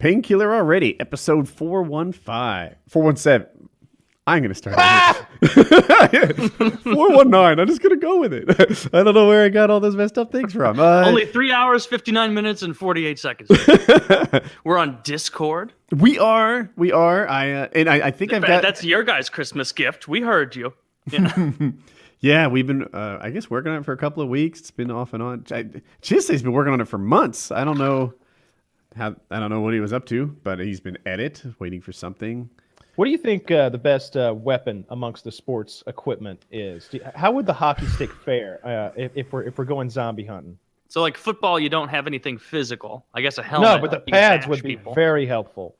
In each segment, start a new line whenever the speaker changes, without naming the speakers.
Painkiller Already, episode 417. I'm going to start. 419. I'm just going to go with it. I don't know where I got all those messed up things from.
Only 3 hours, 59 minutes, and 48 seconds. We're on Discord.
We are. I think I've got.
That's your guys' Christmas gift. We heard you. Yeah.
Yeah, we've been, I guess, working on it for a couple of weeks. It's been off and on. Chisey's been working on it for months. I don't know what he was up to, but he's been at it, waiting for something.
What do you think the best weapon amongst the sports equipment is? How would the hockey stick fare if we're going zombie hunting?
So, like football, you don't have anything physical. I guess a helmet.
No, but the pads would be very helpful.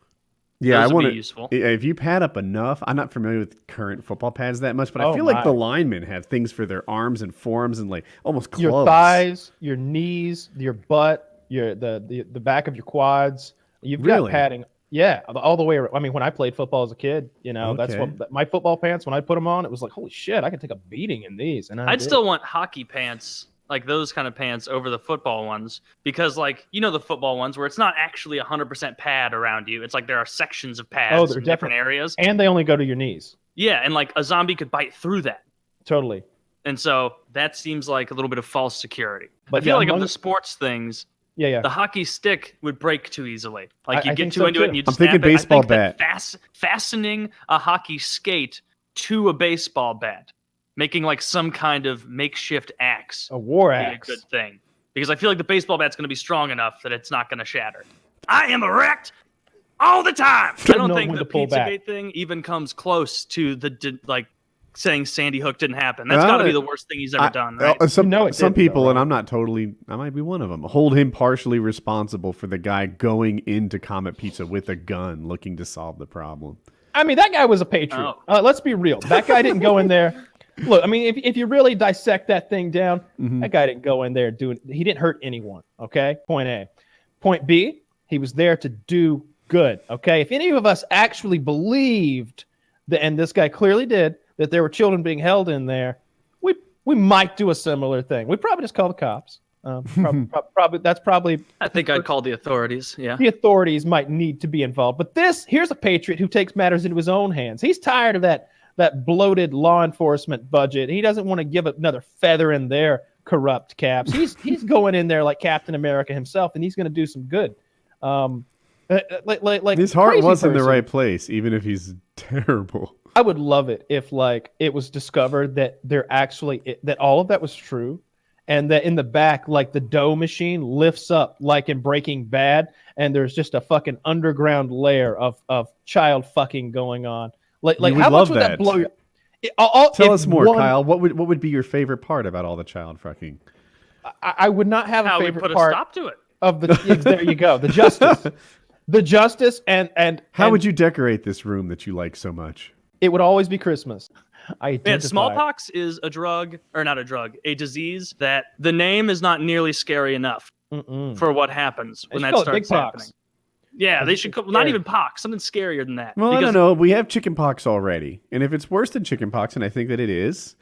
Yeah,
Those
I want
be useful.
If you pad up enough, I'm not familiar with current football pads that much, but I feel
my.
like the linemen have things for their arms and forearms and like almost gloves.
Your thighs, your knees, your butt, the back of your quads. You've got padding. Yeah, all the way around. I mean, when I played football as a kid, that's what my football pants, when I put them on, it was like, holy shit, I could take a beating in these. And
I'd still want hockey pants, like those kind of pants, over the football ones, because like, the football ones where it's not actually 100% pad around you. It's like there are sections of pads in different areas.
And they only go to your knees.
Yeah, and like a zombie could bite through that.
Totally.
And so that seems like a little bit of false security. But I feel like of the sports things, the hockey stick would break too easily. Like you get too into it and you just
I'm thinking baseball bat.
Fastening a hockey skate to a baseball bat, making like some kind of makeshift axe,
a war axe,
a good thing. Because I feel like the baseball bat's going to be strong enough that it's not going to shatter. I am erect all the time. I don't think the Pizzagate thing even comes close to the saying Sandy Hook didn't happen. That's got to be the worst thing he's ever done, right?
Some people, and I might be one of them, hold him partially responsible for the guy going into Comet Pizza with a gun looking to solve the problem.
I mean, that guy was a patriot. Let's be real. That guy didn't go in there. Look, I mean, if you really dissect that thing down, that guy didn't go in there he didn't hurt anyone, okay? Point A. Point B, he was there to do good, okay? If any of us actually believed, and this guy clearly did, that there were children being held in there, we might do a similar thing. We'd probably just call the cops. Probably.
I think I'd call the authorities. Yeah,
the authorities might need to be involved. But here's a patriot who takes matters into his own hands. He's tired of that bloated law enforcement budget. He doesn't want to give another feather in their corrupt caps. He's going in there like Captain America himself, and he's going to do some good. Like
his heart was in the right place, even if he's terrible.
I would love it if it was discovered that that all of that was true, and that in the back, like the dough machine lifts up like in Breaking Bad, and there's just a fucking underground layer of child fucking going on. Like how much would that blow your?
Tell us more, Kyle. What would be your favorite part about all the child fucking?
I would not have a favorite part.
How we put a stop to it.
Of there you go. The justice, and
how would you decorate this room that you like so much?
It would always be Christmas.
Man, smallpox is a disease that the name is not nearly scary enough for what happens when that starts happening. Yeah, they should not even pox, something scarier than that.
Well, I don't know. We have chicken pox already, and if it's worse than chicken pox, and I think that it is,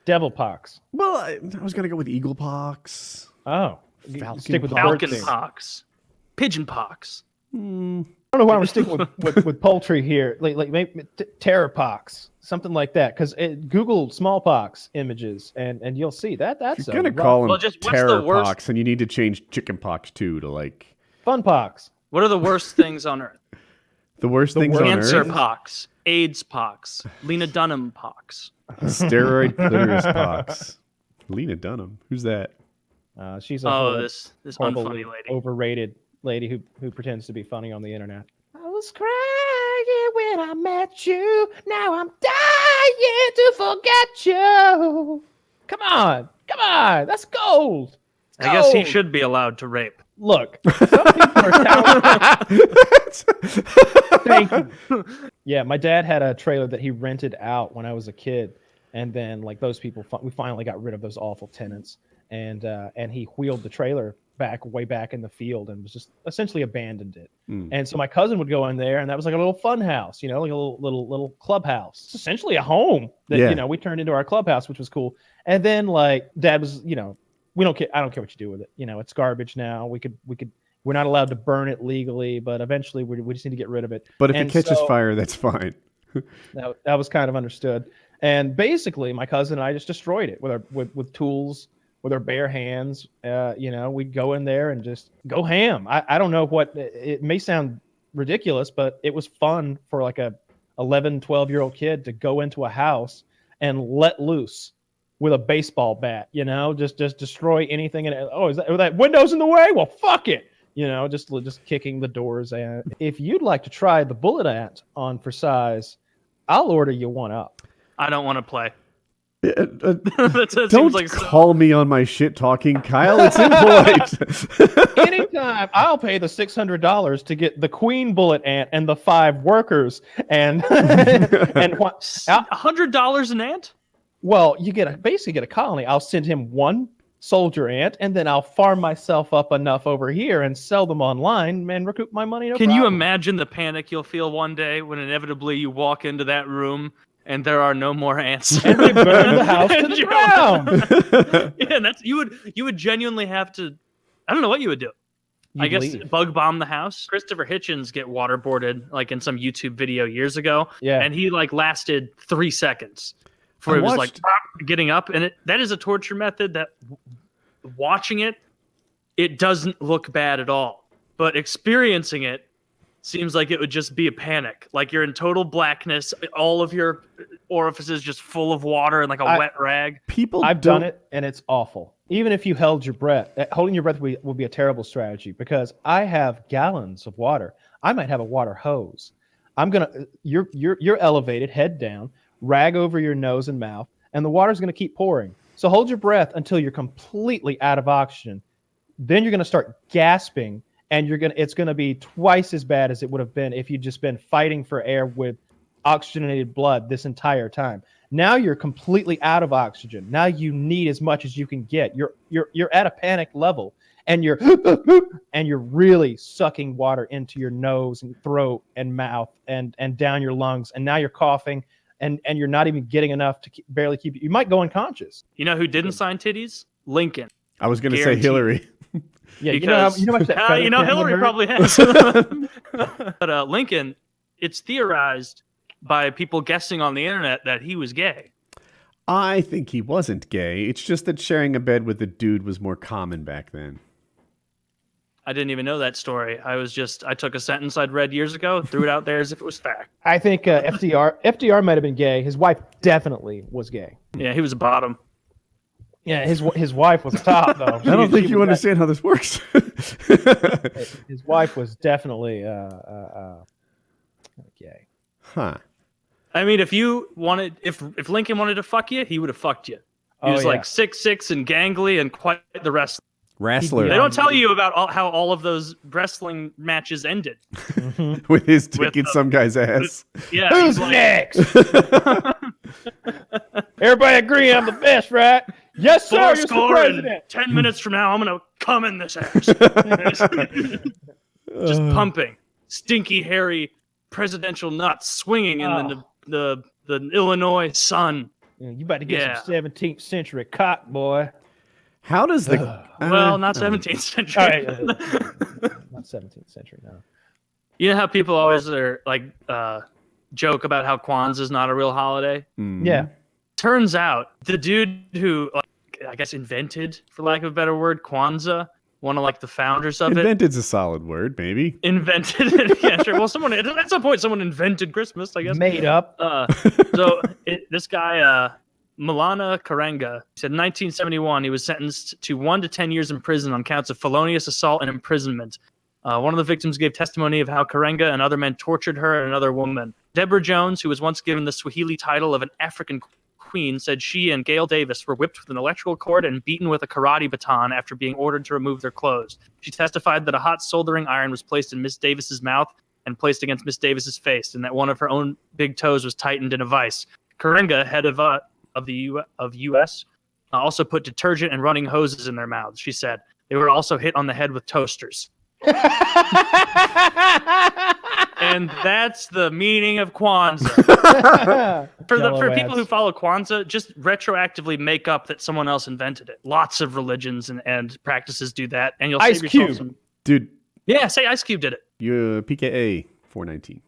devil pox.
Well, I was gonna go with eagle pox.
Oh,
falcon pox, pigeon pox.
I don't know why I'm sticking with poultry here, like maybe terror pox, something like that. Because Google smallpox images, and you'll see that's
you're gonna call them terror pox, and you need to change chicken pox too to like
fun pox.
What are the worst things on Earth?
The worst things on Earth?
Cancer pox, AIDS pox, Lena Dunham pox,
steroid clitoris pox. Lena Dunham, who's that?
She's
this unfunny lady,
overrated lady who pretends to be funny on the internet. I was crying when I met you. Now I'm dying to forget you. Come on. That's gold.
I guess he should be allowed to rape.
Look, some people are talented. Thank you. Yeah, my dad had a trailer that he rented out when I was a kid, and then like those people, we finally got rid of those awful tenants, and he wheeled the trailer way back in the field and was just essentially abandoned it. And so my cousin would go in there, and that was like a little fun house, like a little clubhouse. It's essentially a home that we turned into our clubhouse, which was cool. And then like Dad was, we don't care. I don't care what you do with it. It's garbage now. We could We're not allowed to burn it legally, but eventually we just need to get rid of it.
But if it catches fire, that's fine.
that was kind of understood. And basically, my cousin and I just destroyed it with tools, with our bare hands. We'd go in there and just go ham. I don't know what it may sound ridiculous, but it was fun for like a 11, 12-year-old kid to go into a house and let loose with a baseball bat. Just destroy anything. And is that window's in the way? Well, fuck it. Just kicking the doors. And if you'd like to try the bullet ant on for size, I'll order you one up.
I don't want to play.
Don't call me on my shit talking, Kyle. It's impolite.
Anytime, I'll pay the $600 to get the queen bullet ant and the 5 workers and
$100 an ant.
Well, you basically get a colony. I'll send him one soldier ant, and then I'll farm myself up enough over here and sell them online and recoup my money.
Can you imagine the panic you'll feel one day when inevitably you walk into that room and there are no more ants?
And they burn the house to the ground.
Yeah, you would genuinely have to. I don't know what you would do. I guess bug bomb the house. Christopher Hitchens get waterboarded like in some YouTube video years ago.
Yeah,
and he like lasted 3 seconds before it was like getting up, and that is a torture method that watching it doesn't look bad at all, but experiencing it seems like it would just be a panic. Like you're in total blackness, all of your orifices just full of water and like a wet rag.
I've done it, and it's awful. Even if you held your breath, holding your breath will be a terrible strategy because I have gallons of water. I might have a water hose. You're elevated, head down, rag over your nose and mouth, and the water's going to keep pouring. So hold your breath until you're completely out of oxygen. Then you're going to start gasping, and it's going to be twice as bad as it would have been if you'd just been fighting for air with oxygenated blood this entire time. Now you're completely out of oxygen. Now you need as much as you can get. You're at a panic level, and you're really sucking water into your nose and throat and mouth and down your lungs. And now you're coughing, and you're not even getting enough to barely keep. You might go unconscious.
You know who didn't sign titties? Lincoln.
I was going to say Hillary.
Yeah,
because, Hillary probably has. But Lincoln, it's theorized by people guessing on the internet that he was gay.
I think he wasn't gay. It's just that sharing a bed with a dude was more common back then.
I didn't even know that story. I took a sentence I'd read years ago, threw it out there as if it was fact.
I think FDR might have been gay. His wife definitely was gay.
Yeah, he was a bottom.
Yeah, his wife was top though.
I don't think you understand how this works.
His wife was definitely gay.
Huh.
I mean, if Lincoln wanted to fuck you, he would have fucked you. He was like 6'6" and gangly and quite the wrestler.
Wrestler.
They don't tell you about how all of those wrestling matches ended.
With his dick in some guy's ass.
Yeah.
Who's next? Everybody agree I'm the best, right? Yes, sir. You're the president.
10 minutes from now, I'm gonna come in this ass. Just pumping, stinky, hairy presidential nuts swinging in the Illinois sun.
Yeah, you about to get some 17th century cock, boy.
How does the
not 17th century?
Right, not 17th century, no.
You know how people always are like joke about how Kwanzaa is not a real holiday?
Mm.
Yeah.
Turns out the dude who I guess invented, for lack of a better word, Kwanzaa, one of like the founders of
Invented's a solid word, maybe.
Invented it. Yeah, sure. Well, at some point someone invented Christmas, I guess.
Made up.
This guy Malana Karenga said in 1971 he was sentenced to 1 to 10 years in prison on counts of felonious assault and imprisonment. One of the victims gave testimony of how Karenga and other men tortured her and another woman. Deborah Jones, who was once given the Swahili title of an African queen, said she and Gail Davis were whipped with an electrical cord and beaten with a karate baton after being ordered to remove their clothes. She testified that a hot soldering iron was placed in Miss Davis's mouth and placed against Miss Davis's face, and that one of her own big toes was tightened in a vice. Karenga, head of U.S., also put detergent and running hoses in their mouths. She said they were also hit on the head with toasters. And that's the meaning of Kwanzaa. For people who follow Kwanzaa, just retroactively make up that someone else invented it. Lots of religions and practices do that, and you'll save yourself some.
Dude,
Yeah, say Ice Cube did it.
You PKA 419.